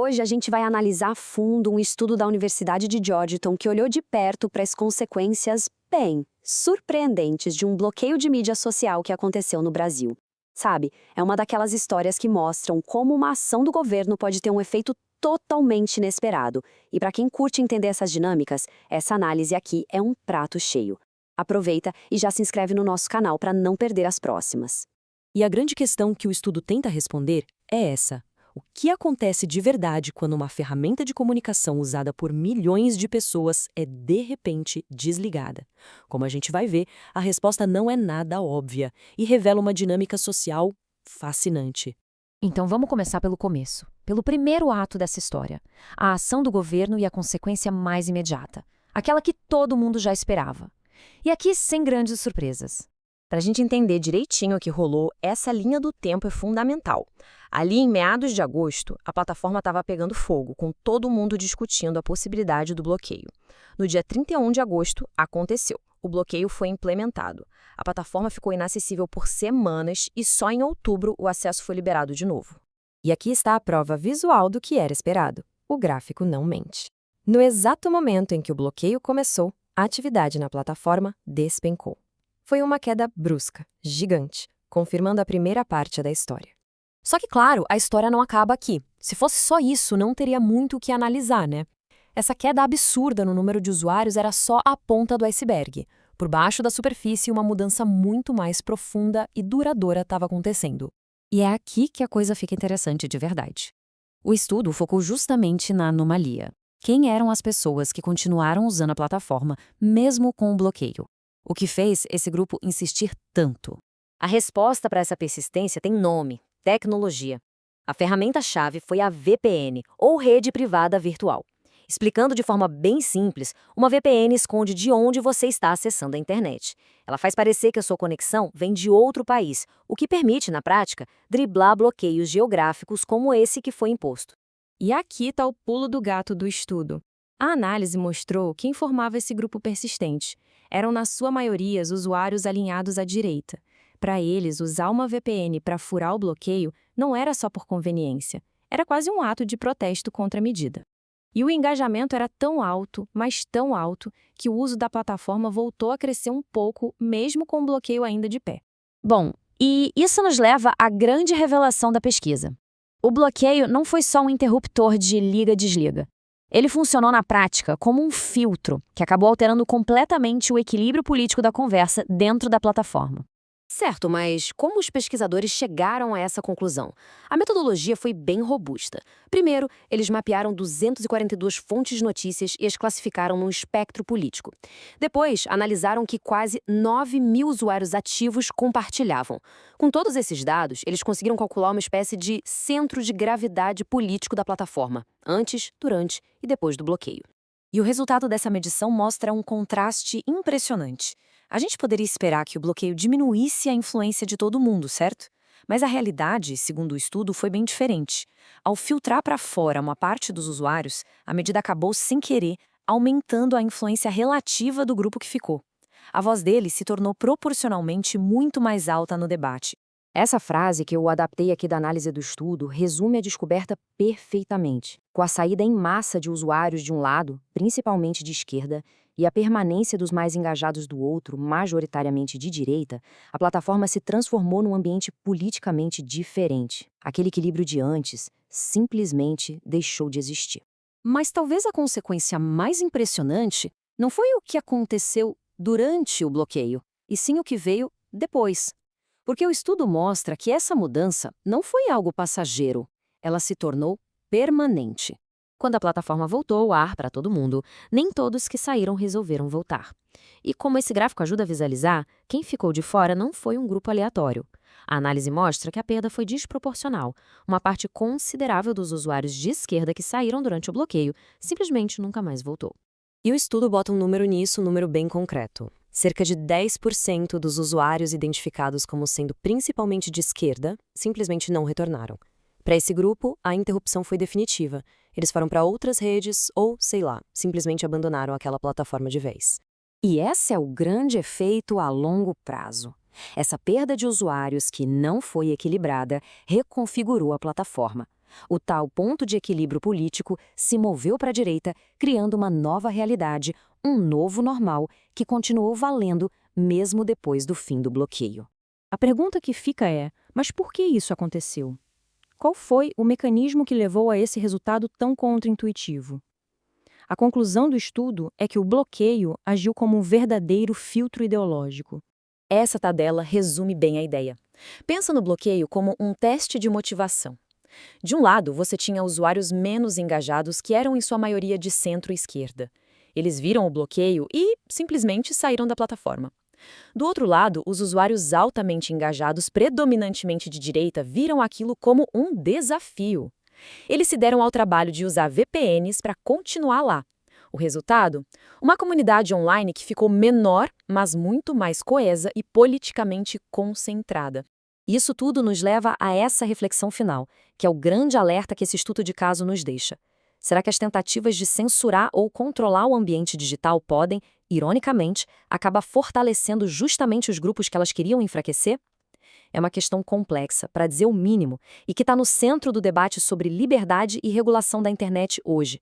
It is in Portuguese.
Hoje a gente vai analisar a fundo um estudo da Universidade de Georgetown que olhou de perto para as consequências, bem, surpreendentes de um bloqueio de mídia social que aconteceu no Brasil. Sabe, é uma daquelas histórias que mostram como uma ação do governo pode ter um efeito totalmente inesperado. E para quem curte entender essas dinâmicas, essa análise aqui é um prato cheio. Aproveita e já se inscreve no nosso canal para não perder as próximas. E a grande questão que o estudo tenta responder é essa. O que acontece de verdade quando uma ferramenta de comunicação usada por milhões de pessoas é, de repente, desligada? Como a gente vai ver, a resposta não é nada óbvia e revela uma dinâmica social fascinante. Então vamos começar pelo começo, pelo primeiro ato dessa história, a ação do governo e a consequência mais imediata, aquela que todo mundo já esperava. E aqui sem grandes surpresas. Para a gente entender direitinho o que rolou, essa linha do tempo é fundamental. Ali, em meados de agosto, a plataforma estava pegando fogo, com todo mundo discutindo a possibilidade do bloqueio. No dia 31 de agosto, aconteceu. O bloqueio foi implementado. A plataforma ficou inacessível por semanas e só em outubro o acesso foi liberado de novo. E aqui está a prova visual do que era esperado. O gráfico não mente. No exato momento em que o bloqueio começou, a atividade na plataforma despencou. Foi uma queda brusca, gigante, confirmando a primeira parte da história. Só que, claro, a história não acaba aqui. Se fosse só isso, não teria muito o que analisar, né? Essa queda absurda no número de usuários era só a ponta do iceberg. Por baixo da superfície, uma mudança muito mais profunda e duradoura estava acontecendo. E é aqui que a coisa fica interessante de verdade. O estudo focou justamente na anomalia. Quem eram as pessoas que continuaram usando a plataforma, mesmo com o bloqueio? O que fez esse grupo insistir tanto? A resposta para essa persistência tem nome: tecnologia. A ferramenta-chave foi a VPN, ou rede privada virtual. Explicando de forma bem simples, uma VPN esconde de onde você está acessando a internet. Ela faz parecer que a sua conexão vem de outro país, o que permite, na prática, driblar bloqueios geográficos como esse que foi imposto. E aqui está o pulo do gato do estudo. A análise mostrou quem formava esse grupo persistente. Eram, na sua maioria, os usuários alinhados à direita. Para eles, usar uma VPN para furar o bloqueio não era só por conveniência. Era quase um ato de protesto contra a medida. E o engajamento era tão alto, mas tão alto, que o uso da plataforma voltou a crescer um pouco, mesmo com o bloqueio ainda de pé. Bom, e isso nos leva à grande revelação da pesquisa. O bloqueio não foi só um interruptor de liga-desliga. Ele funcionou na prática como um filtro que acabou alterando completamente o equilíbrio político da conversa dentro da plataforma. Certo, mas como os pesquisadores chegaram a essa conclusão? A metodologia foi bem robusta. Primeiro, eles mapearam 242 fontes de notícias e as classificaram num espectro político. Depois, analisaram que quase 9.000 usuários ativos compartilhavam. Com todos esses dados, eles conseguiram calcular uma espécie de centro de gravidade político da plataforma, antes, durante e depois do bloqueio. E o resultado dessa medição mostra um contraste impressionante. A gente poderia esperar que o bloqueio diminuísse a influência de todo mundo, certo? Mas a realidade, segundo o estudo, foi bem diferente. Ao filtrar para fora uma parte dos usuários, a medida acabou, sem querer, aumentando a influência relativa do grupo que ficou. A voz dele se tornou proporcionalmente muito mais alta no debate. Essa frase que eu adaptei aqui da análise do estudo resume a descoberta perfeitamente. Com a saída em massa de usuários de um lado, principalmente de esquerda, e a permanência dos mais engajados do outro, majoritariamente de direita, a plataforma se transformou num ambiente politicamente diferente. Aquele equilíbrio de antes simplesmente deixou de existir. Mas talvez a consequência mais impressionante não foi o que aconteceu durante o bloqueio, e sim o que veio depois. Porque o estudo mostra que essa mudança não foi algo passageiro, ela se tornou permanente. Quando a plataforma voltou ao ar para todo mundo, nem todos que saíram resolveram voltar. E como esse gráfico ajuda a visualizar, quem ficou de fora não foi um grupo aleatório. A análise mostra que a perda foi desproporcional. Uma parte considerável dos usuários de esquerda que saíram durante o bloqueio simplesmente nunca mais voltou. E o estudo bota um número nisso, um número bem concreto. Cerca de 10% dos usuários identificados como sendo principalmente de esquerda simplesmente não retornaram. Para esse grupo, a interrupção foi definitiva. Eles foram para outras redes ou, sei lá, simplesmente abandonaram aquela plataforma de vez. E esse é o grande efeito a longo prazo. Essa perda de usuários que não foi equilibrada reconfigurou a plataforma. O tal ponto de equilíbrio político se moveu para a direita, criando uma nova realidade, um novo normal, que continuou valendo mesmo depois do fim do bloqueio. A pergunta que fica é: mas por que isso aconteceu? Qual foi o mecanismo que levou a esse resultado tão contraintuitivo? A conclusão do estudo é que o bloqueio agiu como um verdadeiro filtro ideológico. Essa tabela resume bem a ideia. Pensa no bloqueio como um teste de motivação. De um lado, você tinha usuários menos engajados que eram em sua maioria de centro-esquerda. Eles viram o bloqueio e simplesmente saíram da plataforma. Do outro lado, os usuários altamente engajados, predominantemente de direita, viram aquilo como um desafio. Eles se deram ao trabalho de usar VPNs para continuar lá. O resultado? Uma comunidade online que ficou menor, mas muito mais coesa e politicamente concentrada. Isso tudo nos leva a essa reflexão final, que é o grande alerta que esse estudo de caso nos deixa. Será que as tentativas de censurar ou controlar o ambiente digital podem, ironicamente, acabar fortalecendo justamente os grupos que elas queriam enfraquecer? É uma questão complexa, para dizer o mínimo, e que está no centro do debate sobre liberdade e regulação da internet hoje.